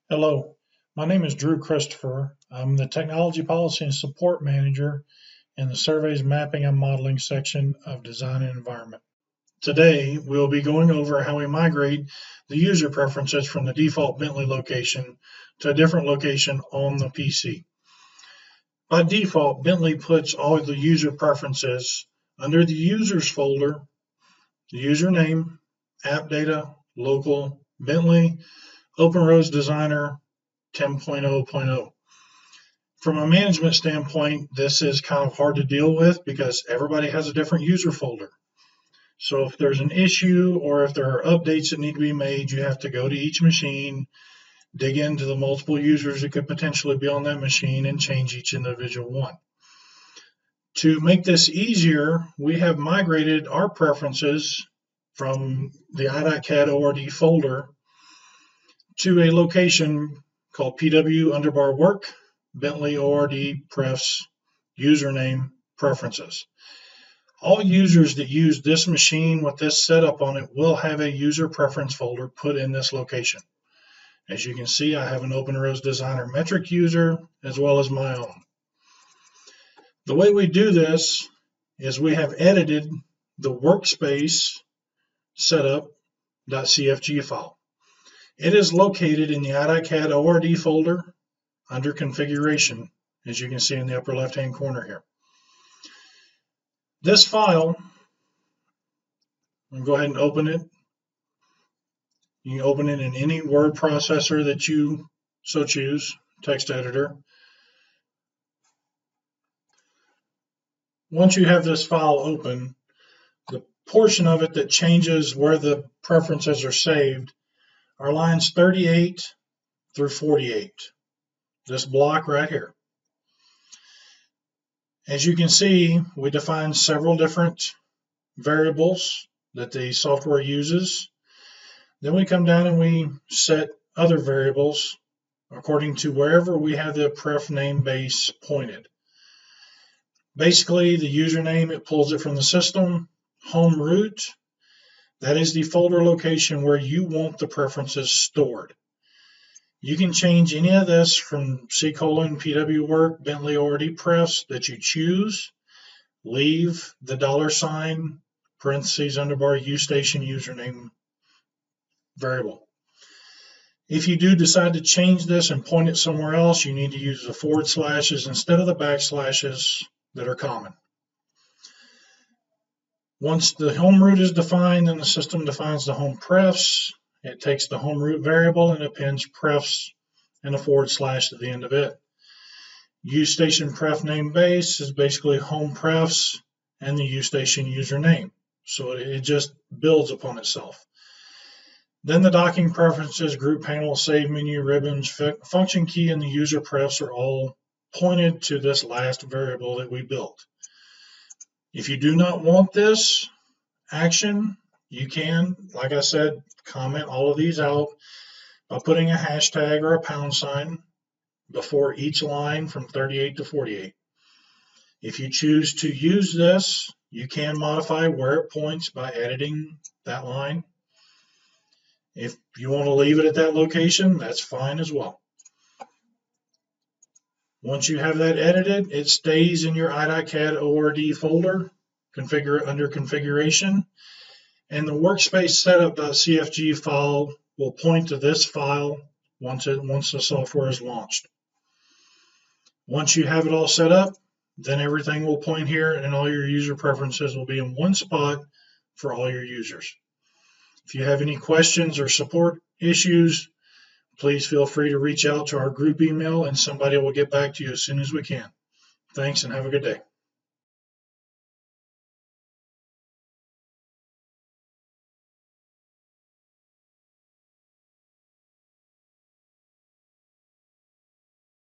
Hello, my name is Drew Christopher. I'm the Technology Policy and Support Manager in the Surveys Mapping and Modeling section of Design and Environment. Today, we'll be going over how we migrate the user preferences from the default Bentley location to a different location on the PC. By default, Bentley puts all of the user preferences under the Users folder, the username, app data, local, Bentley, OpenRose Designer 10.0.0. From a management standpoint, this is kind of hard to deal with because everybody has a different user folder. So if there's an issue or if there are updates that need to be made, you have to go to each machine, dig into the multiple users that could potentially be on that machine, and change each individual one. To make this easier, we have migrated our preferences from the IDOTCAD ORD folder to a location called PW _work, Bentley ORD prefs, username, preferences. All users that use this machine with this setup on it will have a user preference folder put in this location. As you can see, I have an OpenRose Designer metric user as well as my own. The way we do this is we have edited the workspace setup.cfg file. It is located in the IDOTCAD ORD folder under configuration, as you can see in the upper left-hand corner here. This file, I'll go ahead and open it. You can open it in any word processor that you so choose, text editor. Once you have this file open, the portion of it that changes where the preferences are saved are lines 38 through 48, this block right here. As you can see, we define several different variables that the software uses. Then we come down and we set other variables according to wherever we have the pref name base pointed. Basically, the username, it pulls it from the system. Home root, that is the folder location where you want the preferences stored. You can change any of this from C:, PW_work, Bentley ORD prefs that you choose. Leave the $, parentheses, underbar, ustation username variable. If you do decide to change this and point it somewhere else, you need to use the forward slashes instead of the backslashes that are common. Once the home root is defined, then the system defines the home prefs. It takes the home root variable and appends prefs and a forward slash to the end of it. Ustation pref name base is basically home prefs and the ustation username. So it just builds upon itself. Then the docking preferences, group panel, save menu, ribbons, function key, and the user prefs are all pointed to this last variable that we built. If you do not want this action, you can, like I said, comment all of these out by putting a hashtag or a £sign before each line from 38 to 48. If you choose to use this, you can modify where it points by editing that line. If you want to leave it at that location, that's fine as well. Once you have that edited, it stays in your IDOTCAD ORD folder, under configuration, and the workspace setup.cfg file will point to this file once the software is launched. Once you have it all set up, then everything will point here and all your user preferences will be in one spot for all your users. If you have any questions or support issues, please feel free to reach out to our group email and somebody will get back to you as soon as we can. Thanks and have a good day.